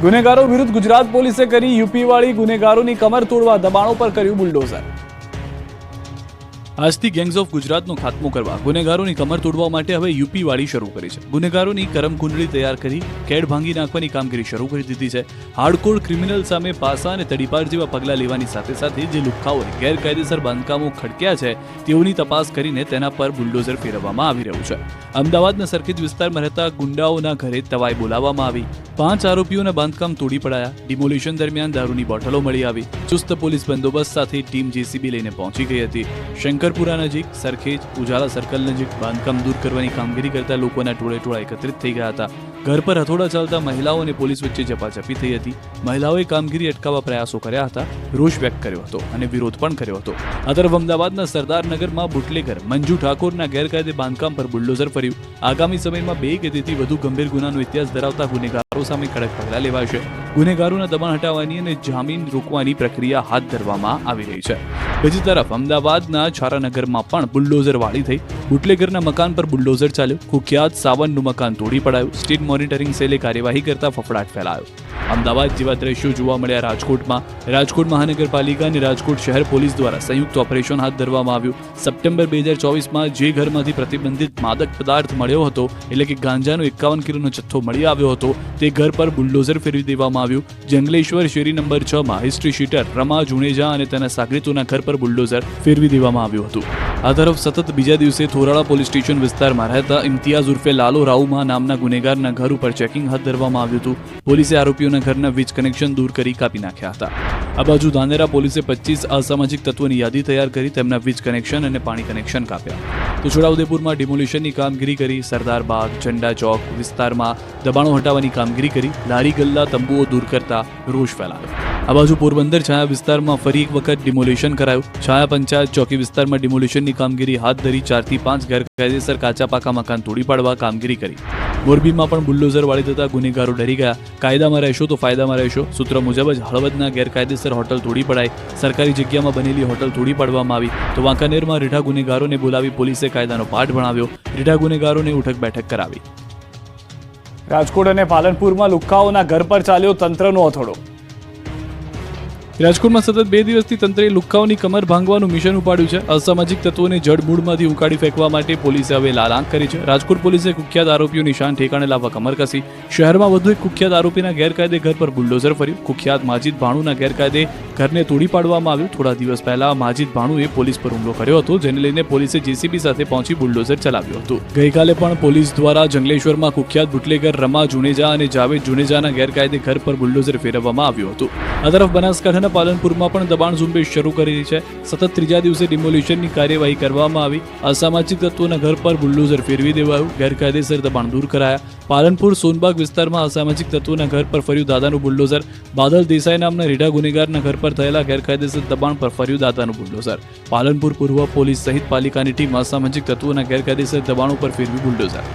ગુનેગારો વિરુદ્ધ ગુજરાત પોલીસે કરી યુપીવાળી ગુનેગારોની કમર તોડવા દબાણો પર કર્યું બુલડોઝર। આજથી ગેંગ્સ ઓફ ગુજરાતનો ખાત્મો કરવા ગુનેગારોની કમર તોડવા માટે હવે યુપીવાળી શરૂ કરી છે। ગુનેગારોની કરમકુંડળી તૈયાર કરી કેડ ભાંગી નાખવાની કામગીરી શરૂ કરી દીધી છે। હાર્ડકોર ક્રિમિનલ સામે પાસા અને તડીપાર જેવા પગલાં લેવાની સાથે સાથે જે લુખ્ખાઓએ ગેરકાયદેસર બાંધકામો ખડક્યા છે તેઓની તપાસ કરીને તેના પર બુલડોઝર ફેરવવામાં આવી રહ્યું છે। અમદાવાદના સરખેજ વિસ્તારમાં રહેતા ગુંડાઓના ઘરે તવાઈ બોલાવવામાં આવી। 5 આરોપીઓના બાંધકામ તોડી પડાયા। ડિમોલિશન દરમિયાન દારૂની બોટલો મળી આવી। ચુસ્ત પોલીસ બંદોબસ્ત સાથે ટીમ જેસીબી લઈને પહોંચી ગઈ હતી। શંકરપુરા નજીક સરખેજ ઉજાલા સર્કલ નજીક બાંધકામ દૂર કરવાની કામગીરી કરતા લોકોના ટોળે એકત્રિત થઈ ગયા હતા। ઘર પર હથોડા ચાલતા મહિલાઓ અને પોલીસ વચ્ચે ઝપાઝપી થઈ હતી। મહિલાઓએ કામગીરી અટકાવવા પ્રયાસો કર્યા હતા, રોષ વ્યક્ત કર્યો હતો અને વિરોધ પણ કર્યો હતો। આ તરફ અમદાવાદના સરદારનગરમાં બુટલેગર મંજુ ઠાકોરના ગેરકાયદે બાંધકામ પર બુલડોઝર ફર્યું। આગામી સમયમાં 2 કે તેથી વધુ ગંભીર ગુનાનો ઇતિહાસ ધરાવતા ગુનેગારો સામે કડક પગલાં લેવાશે। ગુનેગારોના દબાણ હટાવવાની અને જામીન રોકવાની પ્રક્રિયા હાથ ધરવામાં આવી રહી છે। બીજી તરફ અમદાવાદના છારાનગરમાં પણ બુલડોઝર વાળી થઈ। બુટલેગરના મકાન પર બુલડોઝર ચાલ્યું। કુખ્યાત સાવનનું મકાન તોડી પડાયું। સ્ટેટ મોનિટરિંગ સેલે કાર્યવાહી કરતા ફફડાટ ફેલાયો। અમદાવાદ જેવા દ્રશ્યો જોવા મળ્યા રાજકોટમાં। રાજકોટ મહાનગરપાલિકા અને રાજકોટ શહેર પોલીસ દ્વારા સંયુક્ત ઓપરેશન હાથ ધરવામાં આવ્યું। સપ્ટેમ્બર 2024માં જે ઘરમાંથી પ્રતિબંધિત માદક પદાર્થ મળ્યો હતો, એટલે કે ગાંજાનો 51 કિલોનો જથ્થો મળી આવ્યો હતો, તે ઘર પર બુલડોઝર ફેરવી દેવામાં આવ્યું। જંગલેશ્વર શેરી નંબર 6માં હિસ્ટ્રી શીટર રમા જુનેજા અને તેના સાગરીતોના ઘર પર બુલડોઝર ફેરવી દેવામાં આવ્યું હતું। આ તરફ સતત બીજા દિવસે થોરાળા પોલીસ સ્ટેશન વિસ્તારમાં રહેતા ઇમ્તિયાઝ ઉર્ફે લાલો રાઉમા નામના ગુનેગારના ઘર ઉપર ચેકિંગ હાથ ધરવામાં આવ્યું હતું। પોલીસે આરોપીઓના ઘરના વીજ કનેક્શન દૂર કરી કાપી નાખ્યા હતા। આ બાજુ ધાનેરા પોલીસે 25 અસામાજિક તત્વોની યાદી તૈયાર કરી તેમના વીજ કનેક્શન અને પાણી કનેક્શન કાપ્યા। તો છોટાઉદેપુરમાં ડિમોલિશનની કામગીરી કરી। સરદારબાગ ઝંડા ચોક વિસ્તારમાં દબાણો હટાવવાની કામગીરી કરી। લારી ગલ્લા તંબુઓ દૂર કરતા રોષ ફેલાયો। આ બાજુ પોરબંદર છાયા વિસ્તારમાં ફરી એક વખત ડિમોલિશન કરાયું। છાયા પંચાયત ચોકી વિસ્તારમાં ડિમોલિશનની કામગીરી હાથ ધરી 4 થી 5 ગેરકાયદેસર કાચા પાકા મકાન તોડી પાડવા કામગીરી કરી। મોરબીમાં પણ બુલડોઝર વાળી થતા ગુનેગારો ડરી ગયા। કાયદામાં રહેશો તો ફાયદામાં રહેશો સૂત્ર મુજબ જ હળવદના ગેરકાયદેસર હોટલ તોડી પડાઈ। સરકારી જગ્યામાં બનેલી હોટલ તોડી પાડવામાં આવી। તો વાંકાનેરમાં રીઢા ગુનેગારોને બોલાવી પોલીસે કાયદાનો પાઠ ભણાવ્યો। રીઢા ગુનેગારોને ઉઠક બેઠક કરાવી। રાજકોટ અને પાલનપુરમાં લુખ્ખાઓના ઘર પર ચાલ્યો તંત્રનો હથોડો। રાજકોટમાં સતત 2 દિવસથી તંત્રે લુખ્ખાઓની કમર ભાંગવાનું મિશન ઉપાડ્યું છે। અસામાજિક તત્વોને જડમૂળમાંથી ઉકાળી ફેંકવા માટે પોલીસે હવે લાલ આંખ કરી છે। રાજકોટ પોલીસે કુખ્યાત આરોપીઓની શાન ઠેકાણે લાવવા કમર કસી। શહેરમાં વધુ એક કુખ્યાત આરોપીના ગેરકાયદે ઘર પર બુલડોઝર ફર્યું। કુખ્યાત માજીદ ભાણુના ગેરકાયદે ઘરને તોડી પાડવામાં આવ્યું। થોડા દિવસ પહેલા માજીદ ભાણુએ પોલીસ પર હુમલો કર્યો હતો, જેને લઈને પોલીસે જેસીબી સાથે પહોંચી બુલડોઝર ચલાવ્યું હતું। ગઈકાલે પણ પોલીસ દ્વારા જંગલેશ્વરમાં કુખ્યાત બુટલેગર રમા જુનેજા અને જાવેદ જુનેજાના ગેરકાયદે ઘર પર બુલડોઝર ફેરવવામાં આવ્યું હતું। આ તરફ બનાસકાંઠા પાલનપુરમાં પણ દબાણ ઝુંબેશ શરૂ કરી છે। સતત 3જા દિવસે ડિમોલિશનની કાર્યવાહી કરવામાં આવી। અસામાજિક તત્વોના ઘર પર બુલડોઝર ફેરવી દેવાયું। ગેરકાયદેસર દબાણ દૂર કરાયા। પાલનપુર સોનબાગ વિસ્તારમાં અસામાજિક તત્વોના ઘર પર ફર્યું દાદાનું બુલડોઝર। બાદલ દેસાઈ નામના રીઢા ગુનેગારના ઘર પર થયેલા ગેરકાયદેસર દબાણ પર ફર્યું દાદાનું બુલડોઝર। પાલનપુર પૂર્વ પોલીસ સહિત પાલિકાની ટીમ અસામાજિક તત્વોના ગેરકાયદેસર દબાણો પર ફેરવી બુલડોઝર।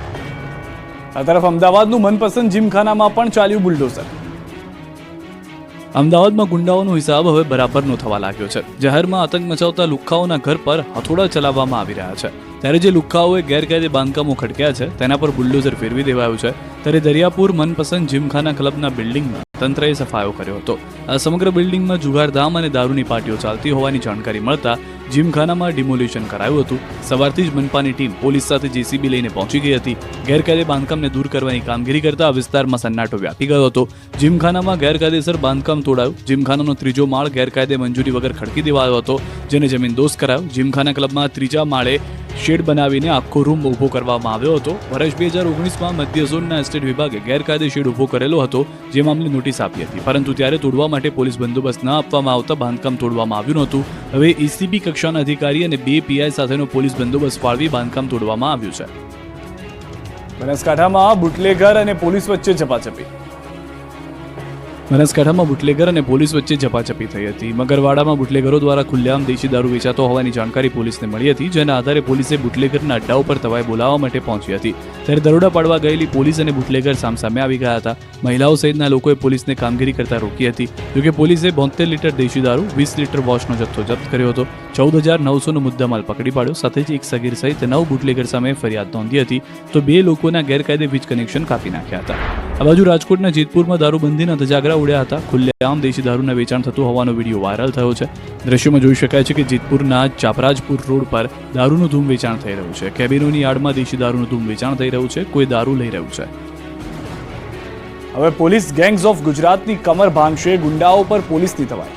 આ તરફ અમદાવાદનું મનપસંદ જીમખાનામાં પણ ચાલ્યું બુલડોઝર। અમદાવાદમાં ગુંડાઓનો હિસાબ હવે બરાબરનો થવા લાગ્યો છે। જાહેરમાં આતંક મચાવતા લુખ્ખાઓના ઘર પર હથોડા ચલાવવામાં આવી રહ્યા છે, ત્યારે જે લુખ્ખાઓએ ગેરકાયદે બાંધકામો ખડક્યા છે તેના પર બુલડોઝર ફેરવી દેવાયું છે। ત્યારે દરિયાપુર મનપસંદ જીમખાના ક્લબના બિલ્ડિંગમાં તંત્રએ સફાયો કર્યો હતો। આ સમગ્ર બિલ્ડિંગમાં જુગારધામ અને દારૂની પાર્ટીઓ ચાલતી હોવાની જાણકારી મળતા જીમખાનામાં ડિમોલિશન કરાયું હતું। સવારથી જ મનપાની ટીમ પોલીસ સાથે જેસીબી લઈને પહોંચી ગઈ હતી। ગેરકાયદે બાંધકામને દૂર કરવાની કામગીરી કરતા આ વિસ્તારમાં સન્નાટો વ્યાપી ગયો હતો। જીમખાનામાં ગેરકાયદેસર બાંધકામ તોડાયું। જીમખાનાનો 3જો માળ ગેરકાયદે મંજૂરી વગર ખડકી દેવાયો હતો, જેને જમીનદોસ્ત કરાયો। જીમખાના ક્લબમાં 3જા માળે શેડ બનાવીને આખો રૂમ ઊભો કરવામાં આવ્યો હતો। વર્ષ 2019માં મધ્ય ઝોનના એસ્ટેટ વિભાગે ગેરકાયદે શેડ ઊભો કરેલો હતો, જે મામલે નોટિસ આપી હતી, પરંતુ ત્યારે તોડવા માટે પોલીસ બંદોબસ્ત ન આપવામાં આવતા બાંધકામ તોડવામાં આવ્યું નહોતું। હવે એસીબી કક્ષાના અધિકારી અને 2 પીઆઈ સાથેનો પોલીસ બંદોબસ્ત ફાળવી બાંધકામ તોડવામાં આવ્યું છે। બનાસકાંઠામાં બુટલેગર અને પોલીસ વચ્ચે ઝપાઝપી। બનાસકાંઠામાં બુટલેગર અને પોલીસ વચ્ચે ઝપાઝપી થઈ હતી। મગરવાડામાં બુટલેગરો દ્વારા ખુલ્લેઆમ દેશી દારૂ વેચાતો હોવાની જાણકારી પોલીસને મળી હતી, જેના આધારે પોલીસે બુટલેગરના અડ્ડાઓ પર તવાઈ બોલાવવા માટે પહોંચી હતી। ત્યારે દરોડા પાડવા ગયેલી પોલીસ અને બુટલેગર સામસામે આવી ગયા હતા। મહિલાઓ સહિતના લોકોએ પોલીસને કામગીરી કરતા રોકી હતી, જોકે પોલીસે 72 લીટર દેશી દારૂ, 20 લીટર વોશનો જથ્થો જપ્ત કર્યો હતો। 14,900નો મુદ્દામાલ પકડી પાડ્યો. સાથે જ એક સગીર સહિત 9 બુટલેગર સામે ફરિયાદ નોંધી હતી તો 2 લોકોના ગેરકાયદે વીજ કનેક્શન કાપી નાખ્યા હતા. આ બાજુ રાજકોટના જેતપુરમાં દારૂબંધીના ધજાગરા ઉડ્યા હતા. ખુલ્લેઆમ દેશી દારૂના વેચાણ થતું હોવાનો વિડીયો વાયરલ થયો છે. દ્રશ્યોમાં જોઈ શકાય છે કે જેતપુરના ચાપરાજપુર રોડ પર દારૂનું ધૂમ વેચાણ થઈ રહ્યું છે. કેબિનોની આડમાં દેશી દારૂનું ધૂમ વેચાણ થઈ રહ્યું છે. કોઈ દારૂ લઈ રહ્યું છે. હવે પોલીસ ગેંગ્સ ઓફ ગુજરાતની કમર ભાંગશે, ગુંડાઓ પર પોલીસની તવાઈ.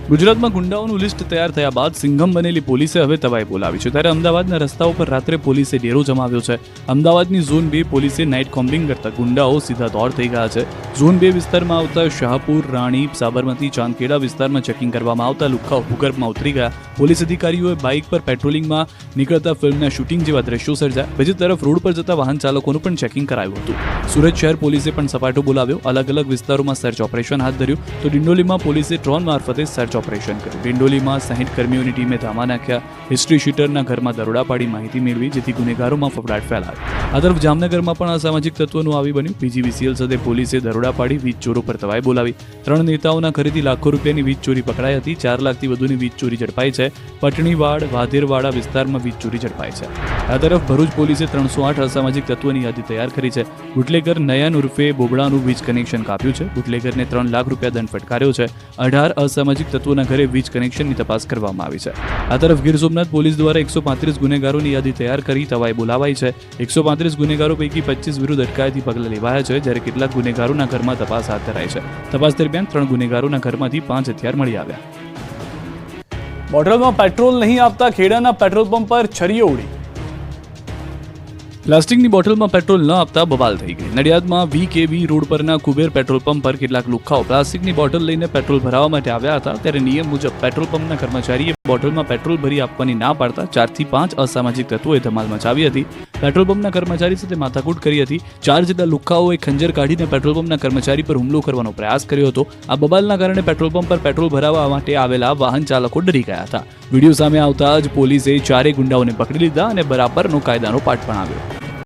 ગુજરાતમાં ગુંડાઓનું લિસ્ટ તૈયાર થયા બાદ સિંઘમ બનેલી પોલીસે હવે તવાઈ બોલાવી છે. ત્યારે અમદાવાદના રસ્તાઓ પર રાત્રે પોલીસે ડેરો જમાવ્યો છે. અમદાવાદની ઝોન 2 પોલીસે નાઇટ કોમ્બિંગ કરતા ગુંડાઓ સીધા દોડ થઈ ગયા છે. ઝોન 2 વિસ્તારમાં આવતા શાહપુર, રાણી, સાબરમતી, ચાંદખેડા વિસ્તારમાં ચેકિંગ કરવામાં આવતા લુખ્ખાઓ ભૂગર્ભમાં ઉતરી ગયા. પોલીસ અધિકારીઓએ બાઇક પર પેટ્રોલિંગમાં નીકળતા ફિલ્મના શૂટિંગ જેવા દ્રશ્યો સર્જ્યા. બીજી તરફ રોડ પર જતા વાહન ચાલકોનું પણ ચેકિંગ કરાયું હતું. સુરત શહેર પોલીસે પણ સપાટો બોલાવ્યો. અલગ અલગ વિસ્તારોમાં સર્ચ ઓપરેશન હાથ ધર્યું. તો ડિંડોલીમાં પોલીસે ડ્રોન મારફતે સર્ચ ઓપરેશન કર્યું. ડિંડોલીમાં 60 કર્મીઓની ટીમે ધામા નાખ્યા. હિસ્ટ્રી શીટરના ઘરમાં દરોડા પાડી માહિતી મેળવી, જેથી ગુનેગારોમાં ફફડાટ ફેલાયો. આ તરફ જામનગરમાં પણ અસામાજિક તત્વોનું આવી બન્યું. પીજીવીસીએલ સાથે પોલીસે દરોડા પાડી વીજ ચોરો પર તવાઈ બોલાવી. 3 નેતાઓના ઘરેથી લાખો રૂપિયાની વીજ ચોરી પકડાઈ હતી. 4 લાખથી વધુની વીજ ચોરી ઝડપાઈ છે. પટણીવાડ, વાધેરવાડા વિસ્તારમાં વીજ ચોરી ઝડપાઈ છે. આ તરફ ભરૂચ પોલીસે 308 અસામાજિક તત્વોની યાદી તૈયાર કરી છે. બુટલેગર નયન ઉર્ફે બોબડાનું વીજ કનેક્શન કાપ્યું છે. બુટલેગરને 3 લાખ રૂપિયા દંડ ફટકાર્યો છે. 18 અસામાજિક તત્વોના ઘરે વીજ કનેક્શનની તપાસ કરવામાં આવી છે. આ તરફ ગીર સોમનાથ પોલીસ દ્વારા 135 ગુનેગારોની યાદી તૈયાર કરી તવાઈ બોલાવાઈ છે. 135 ગુનેગારો પૈકી 25 વિરુદ્ધ અટકાયતી પગલાં લેવાયા છે, જ્યારે કેટલાક ગુનેગારોના ઘરમાં તપાસ હાથ ધરાઈ છે. તપાસ દરમિયાન 3 ગુનેગારોના ઘરમાંથી 5 હથિયાર મળી આવ્યા. બોટલમાં પેટ્રોલ નહીં આપતા ખેડાના પેટ્રોલ પંપ પર છરીઓ ઉડી. પ્લાસ્ટિકની બોટલમાં પેટ્રોલ ન આપતા બવાલ થઈ ગઈ. નડિયાદમાં VKV રોડ પરના કુબેર પેટ્રોલ પંપ પર કેટલાક લુખ્ખાઓ પ્લાસ્ટિકની બોટલ લઈને પેટ્રોલ ભરાવવા માટે આવ્યા હતા. ત્યારે નિયમ મુજબ પેટ્રોલ પંપના કર્મચારીએ બોટલમાં પેટ્રોલ ભરી આપવાની ના પાડતા 4 થી 5 અસામાજિક તત્વોએ ધમાલ મચાવી હતી. પેટ્રોલ પંપના કર્મચારી સાથે માથાકૂટ કરી હતી. 4 જેટલા લુખ્ખાઓએ ખંજર કાઢીને પેટ્રોલ પંપના કર્મચારી પર હુમલો કરવાનો પ્રયાસ કર્યો હતો. આ બબાલના કારણે પેટ્રોલ પંપ પર પેટ્રોલ ભરાવવા માટે આવેલા વાહન ચાલકો ડરી ગયા હતા. વિડીયો સામે આવતા જ પોલીસે 4 ગુંડાઓને પકડી લીધા અને બરાબરનો કાયદાનો પાઠ ભણાવ્યો.